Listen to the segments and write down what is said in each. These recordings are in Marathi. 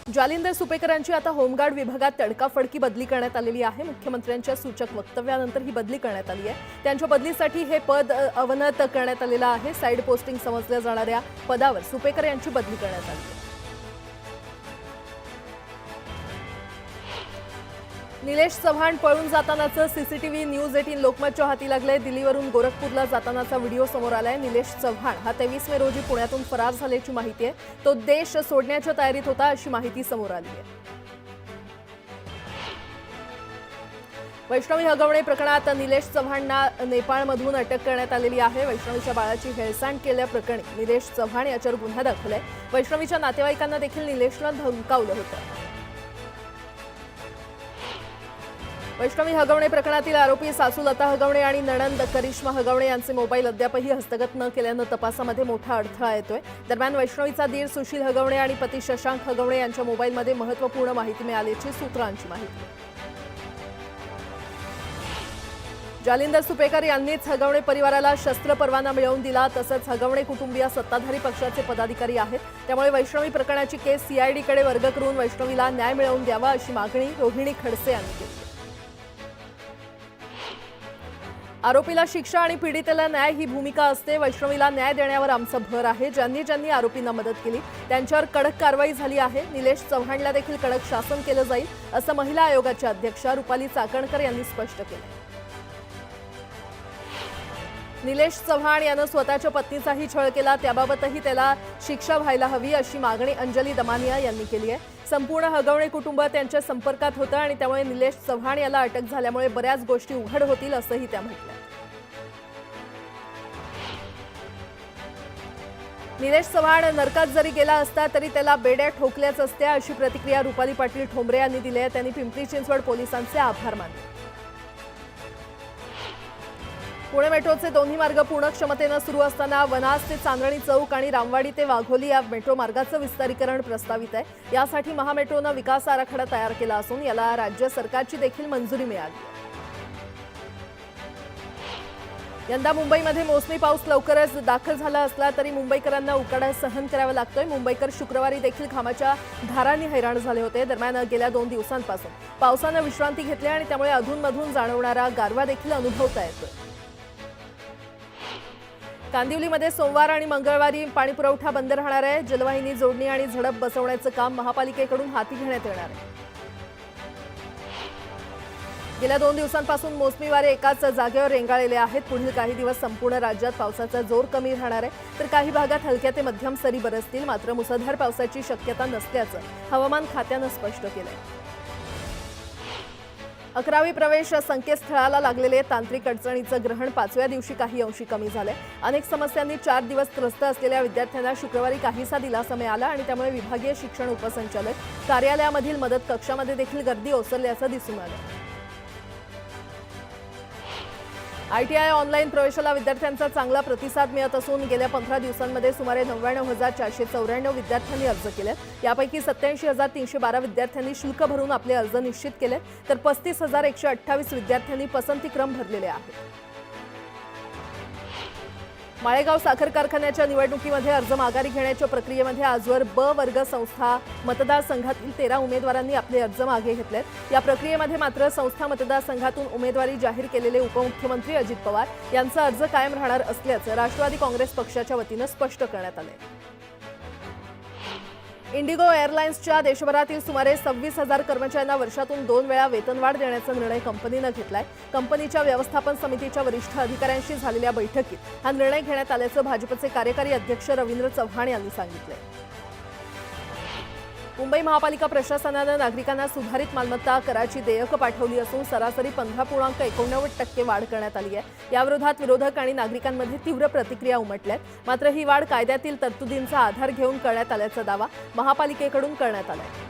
जालिंदर सुपेकरांची आता होमगार्ड विभागात तडकाफडकी बदली करण्यात आलेली आहे। मुख्यमंत्र्यांच्या सूचक वक्तव्यानंतर ही बदली करण्यात आली आहे। त्यांच्या बदलीसाठी हे पद अवनत करण्यात आलेलं आहे। साइड पोस्टिंग समजल्या जाणाऱ्या पदावर सुपेकर यांची बदली करण्यात आली आहे। निलेश चव्हाण पळून जातानाचं सीसीटीव्ही न्यूज 18 लोकमतच्या हाती लागलंय। दिल्लीवरून गोरखपूरला जातानाचा व्हिडिओ समोर आलाय। निलेश चव्हाण हा 23 मे रोजी पुण्यातून फरार झाल्याची माहिती आहे। तो देश सोडण्याच्या तयारीत होता अशी माहिती समोर आली आहे। वैष्णवी हगवणे प्रकरणात निलेश चव्हाणला नेपाळमधून अटक करण्यात आलेली आहे। वैष्णवीच्या बाळाची हेळसांड केल्याप्रकरणी निलेश चव्हाण याच्यावर गुन्हा दाखल आहे। वैष्णवीच्या नातेवाईकांना देखील निलेशला धमकावलं होतं। वैष्णवी हगवणे प्रकरणातील आरोपी सासू लता हगवणे आणि नणंद करिश्मा हगवणे यांचे मोबाईल अद्यापही हस्तगत न केल्यानं तपासामध्ये मोठा अडथळा येतोय। दरम्यान वैष्णवीचा दीर सुशील हगवणे आणि पती शशांक हगवणे यांच्या मोबाईलमध्ये महत्त्वपूर्ण माहिती मिळाल्याची सूत्रांची माहिती। जालिंदर सुपेकर यांनीच हगवणे परिवाराला शस्त्र परवाना मिळवून दिला। तसंच हगवणे कुटुंबीय सत्ताधारी पक्षाचे पदाधिकारी आहेत। त्यामुळे वैष्णवी प्रकरणाची केस सीआयडीकडे वर्ग करून वैष्णवीला न्याय मिळवून द्यावा अशी मागणी रोहिणी खडसे यांनी केली। आरोपीला शिक्षा आणि पीडितेला न्याय ही भूमिका असते। वैष्णवीला न्याय देण्यावर आमचा भर आहे। ज्यांनी आरोपींना मदत केली त्यांच्यावर कडक कारवाई झाली आहे। निलेश चव्हाणला देखील कडक शासन केलं जाईल असं महिला आयोगाच्या अध्यक्षा रुपाली चाकणकर यांनी स्पष्ट केलं। निलेश चव्हाण यानं स्वतःच्या पत्नीचाही छळ केला, त्याबाबतही त्याला शिक्षा व्हायला हवी अशी मागणी अंजली दमानिया यांनी केली आहे। संपूर्ण हगवणे कुटुंब त्यांच्या संपर्कात होतं आणि त्यामुळे निलेश चव्हाण याला अटक झाल्यामुळे बऱ्याच गोष्टी उघड होतील असंही त्या म्हटलं। निलेश चव्हाण नरकात जरी गेला असता तरी त्याला बेड्या ठोकल्याच असत्या अशी प्रतिक्रिया रुपाली पाटील ठोंबरे यांनी दिली आहे। त्यांनी पिंपरी चिंचवड पोलिसांचे आभार मानले। पुणे मेट्रोचे दोन्ही मार्ग पूर्ण क्षमतेनं सुरू असताना वनाज ते चांदणी चौक आणि रामवाडी ते वाघोली या मेट्रो मार्गाचं विस्तारीकरण प्रस्तावित आहे। यासाठी महामेट्रोनं विकास आराखडा तयार केला असून याला राज्य सरकारची देखील मंजुरी मिळाली आहे। यंदा मुंबईमध्ये मोसमी पाऊस लवकरच दाखल झाला असला तरी मुंबईकरांना उकाडा सहन करावा लागतोय। मुंबईकर शुक्रवारी देखील घामाच्या धारांनी हैराण झाले होते। दरम्यान गेल्या 2 दिवसांपासून पावसानं विश्रांती घेतली आणि त्यामुळे अधूनमधून जाणवणारा गारवा देखील अनुभवता येतोय। कांदिवलीमध्ये सोमवार आणि मंगळवारी पाणीपुरवठा बंद राहणार आहे। जलवाहिनी जोडणी आणि झडप बसवण्याचं काम महापालिकेकडून हाती घेण्यात येणार आहे। गेल्या 2 दिवसांपासून मोसमी वारे एकाच जागेवर रेंगाळलेले आहेत। पुढील काही दिवस संपूर्ण राज्यात पावसाचा जोर कमी राहणार आहे, तर काही भागात हलक्या ते मध्यम सरी बरसतील। मात्र मुसळधार पावसाची शक्यता नसल्याचं हवामान खात्यानं स्पष्ट केलंय। 11वी प्रवेश संकेतस्थळाला लागलेले तांत्रिक अडचणीचं ग्रहण 5व्या दिवशी काही अंशी कमी झालंय। अनेक समस्यांनी 4 दिवस त्रस्त असलेल्या विद्यार्थ्यांना शुक्रवारी काहीसा दिलासा मिळाला आणि त्यामुळे विभागीय शिक्षण उपसंचालक कार्यालयामधील मदत कक्षामध्ये देखील गर्दी ओसरल्याचं दिसून आलं। ITI ऑनलाईन प्रवेशाला विद्यार्थ्यांचा चांगला प्रतिसाद मिळत असून गेल्या 15 दिवसांमध्ये सुमारे 99,494 विद्यार्थ्यांनी अर्ज केले। यापैकी 87,312 विद्यार्थ्यांनी शुल्क भरून आपले अर्ज निश्चित केले, तर 35,128 विद्यार्थ्यांनी पसंतीक्रम भरलेले आहेत। माळेगाव साखर कारखान्याच्या निवडणुकीमध्ये अर्ज माघारी घेण्याच्या प्रक्रियेमध्ये आजवर ब वर्ग संस्था मतदारसंघातील 13 उमेदवारांनी आपले अर्ज मागे घेतलेत। या प्रक्रियेमध्ये मात्र संस्था मतदारसंघातून उमेदवारी जाहीर केलेले उपमुख्यमंत्री अजित पवार यांचा अर्ज कायम राहणार असल्याचं राष्ट्रवादी काँग्रेस पक्षाच्या वतीनं स्पष्ट करण्यात आलं। इंडिगो एअरलाइन्सच्या देशभरातील सुमारे 26,000 कर्मचाऱ्यांना वर्षातून 2 वेळा वेतनवाढ देण्याचा निर्णय कंपनीनं घेतलाय। कंपनीच्या व्यवस्थापन समितीच्या वरिष्ठ अधिकाऱ्यांशी झालेल्या बैठकीत हा निर्णय घेण्यात आल्याचं भाजपचे कार्यकारी अध्यक्ष रवींद्र चव्हाण यांनी सांगितलंय। मुंबई महापालिका प्रशासनानं नागरिकांना सुधारित मालमत्ता कराची देयकं पाठवली असून सरासरी 15.89% वाढ करण्यात आली आहे। याविरोधात विरोधक आणि नागरिकांमध्ये तीव्र प्रतिक्रिया उमटल्यात। मात्र ही वाढ कायद्यातील तरतुदींचा आधार घेऊन करण्यात आल्याचा दावा महापालिकेकडून करण्यात आलाय।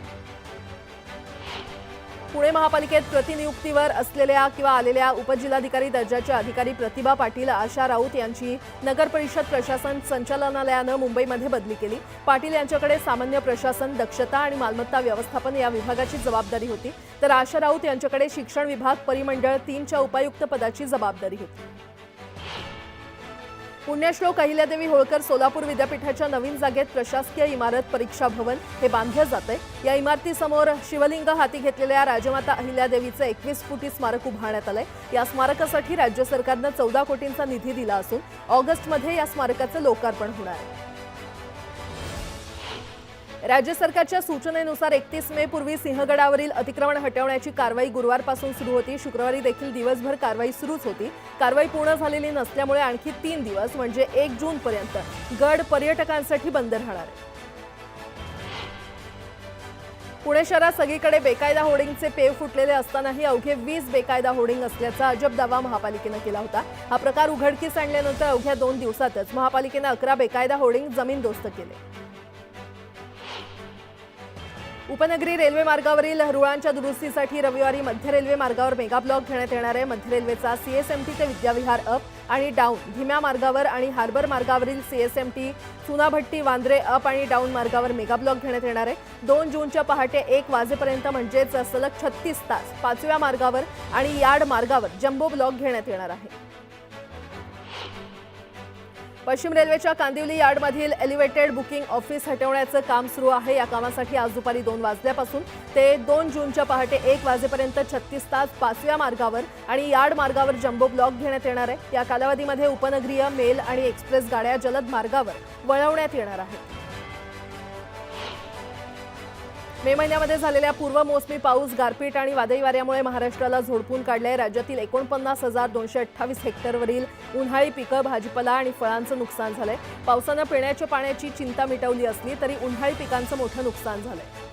पुणे महापालिकेत प्रतिनियुक्तीवर असलेल्या किंवा आलेल्या उपजिल्हाधिकारी दर्जाच्या अधिकारी प्रतिभा पाटील, आशा राऊत यांची नगर परिषद प्रशासन संचालनालयानं मुंबईमध्ये बदली केली। पाटील यांच्याकडे सामान्य प्रशासन, दक्षता आणि मालमत्ता व्यवस्थापन या विभागाची जबाबदारी होती, तर आशा राऊत यांच्याकडे शिक्षण विभाग परिमंडळ 3च्या उपायुक्त पदाची जबाबदारी होती। पुण्यश्लोक अहिल्यादेवी होळकर सोलापूर विद्यापीठाच्या नवीन जागेत प्रशासकीय इमारत परीक्षा भवन हे बांधलं जातंय। या इमारतीसमोर शिवलिंग हाती घेतलेल्या राजमाता अहिल्यादेवीचं 21 फुटी स्मारक उभारण्यात आलंय। या स्मारकासाठी राज्य सरकारनं 14 कोटींचा निधी दिला असून ऑगस्टमध्ये या स्मारकाचं लोकार्पण होणार आहे। राज्य सरकारच्या सूचनेनुसार 31 मे पूर्वी सिंहगडावरील अतिक्रमण हटवण्याची कारवाई गुरुवारपासून सुरू होती। शुक्रवारी देखील दिवसभर कारवाई सुरूच होती। कारवाई पूर्ण झालेली नसल्यामुळे आणखी 3 दिवस म्हणजे 1 जून पर्यंत गड पर्यटकांसाठी बंद राहणार आहे। पुणे शहरात सगळीकडे बेकायदा होर्डिंगचे पेव फुटलेले असतानाही अवघे 20 बेकायदा होर्डिंग असल्याचा अजब दावा महापालिकेनं केला होता। हा प्रकार उघडकीस आणल्यानंतर अवघ्या 2 दिवसातच महापालिकेनं 11 बेकायदा होर्डिंग जमीनदोस्त केले। उपनगरी रेल्वे मार्गावरील रुळांच्या दुरुस्तीसाठी रविवारी मध्य रेल्वे मार्गावर मेगा ब्लॉक घेण्यात येणार आहे। मध्य रेल्वेचा सीएसएमटी ते विद्याविहार अप आणि डाऊन धीम्या मार्गावर आणि हार्बर मार्गावरील सीएसएमटी चुनाभट्टी वांद्रे अप आणि डाऊन मार्गावर मेगा ब्लॉक घेण्यात येणार आहे। 2 जूनच्या पहाटे 1 वाजेपर्यंत म्हणजेच सलग 36 तास 5व्या मार्गावर आणि यार्ड मार्गावर जम्बो ब्लॉक घेण्यात येणार आहे। पश्चिम रेल्वेच्या कांदिवली यार्डमधील एलिव्हेटेड बुकिंग ऑफिस हटवण्याचं काम सुरू आहे। या कामासाठी आज दुपारी 2 वाजल्यापासून ते 2 जूनच्या पहाटे 1 वाजेपर्यंत 36 तास 5व्या मार्गावर आणि यार्ड मार्गावर जम्बो ब्लॉक घेण्यात येणार आहे। या कालावधीमध्ये उपनगरीय मेल आणि एक्सप्रेस गाड्या जलद मार्गावर वळवण्यात येणार आहेत। मे महिन्यामध्ये झालेल्या पूर्व मोसमी पाऊस, गारपीट आणि वादळी वाऱ्यामुळे महाराष्ट्राला झोडपून काढले। राज्यातील 49,228 हेक्टरवरील उन्हाळी पिकं, भाजीपाला आणि फळांचं नुकसान झालंय। पावसानं पिण्याच्या पाण्याची चिंता मिटवली असली तरी उन्हाळी पिकांचं मोठं नुकसान झालंय।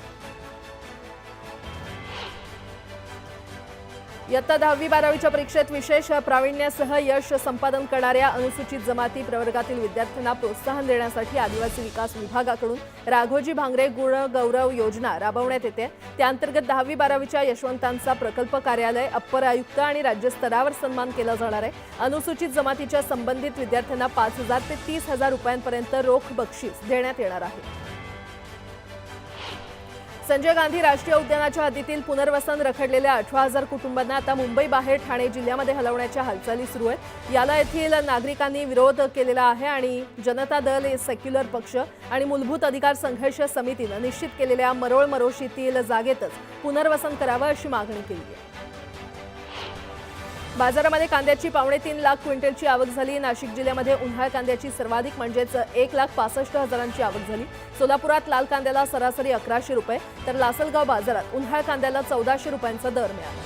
इयत्ता 10वी-12वीच्या परीक्षेत विशेष प्रावीण्यासह यश संपादन करणाऱ्या अनुसूचित जमाती प्रवर्गातील विद्यार्थ्यांना प्रोत्साहन देण्यासाठी आदिवासी विकास विभागाकडून राघोजी भांगरे गुण गौरव योजना राबवण्यात येते। त्याअंतर्गत 10वी-12वीच्या यशवंतांचा प्रकल्प कार्यालय, अप्पर आयुक्त आणि राज्यस्तरावर सन्मान केला जाणार आहे। अनुसूचित जमातीच्या संबंधित विद्यार्थ्यांना 5,000 ते 30,000 रुपयांपर्यंत रोख बक्षीस देण्यात येणार आहे। संजय गांधी राष्ट्रीय उद्यानाच्या हद्दीतील पुनर्वसन रखडलेल्या 18,000 कुटुंबांना आता मुंबई बाहेर ठाणे जिल्ह्यामध्ये हलवण्याच्या हालचाली सुरू आहेत। याला येथील नागरिकांनी विरोध केलेला आहे आणि जनता दल, सेक्युलर पक्ष आणि मूलभूत अधिकार संघर्ष समितीनं निश्चित केलेल्या मरोळ मरोशीतील जागेतच पुनर्वसन करावं अशी मागणी केली आहे। बाजारामध्ये कांद्याची 3.25 लाख क्विंटलची आवक झाली। नाशिक जिल्ह्यामध्ये उन्हाळ कांद्याची सर्वाधिक म्हणजेच 1,65,000ची आवक झाली। सोलापुरात लाल कांद्याला सरासरी 1100 रुपये तर लासलगाव बाजारात उन्हाळ कांद्याला 1400 रुपयांचा दर मिळाला।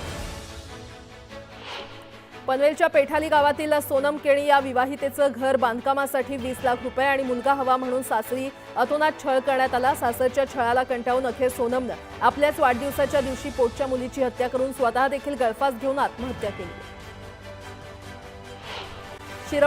पनवेलच्या पेठाली गावातील सोनम केणी या विवाहितेचं घर बांधकामासाठी 20 लाख रुपये आणि मुलगा हवा म्हणून सासरी अतोनात छळ करण्यात आला। सासरच्या छळाला कंटाळून अखेर सोनमनं आपल्याच वाढदिवसाच्या दिवशी पोटच्या मुलीची हत्या करून स्वतः देखील गळफास घेऊन आत्महत्या केली।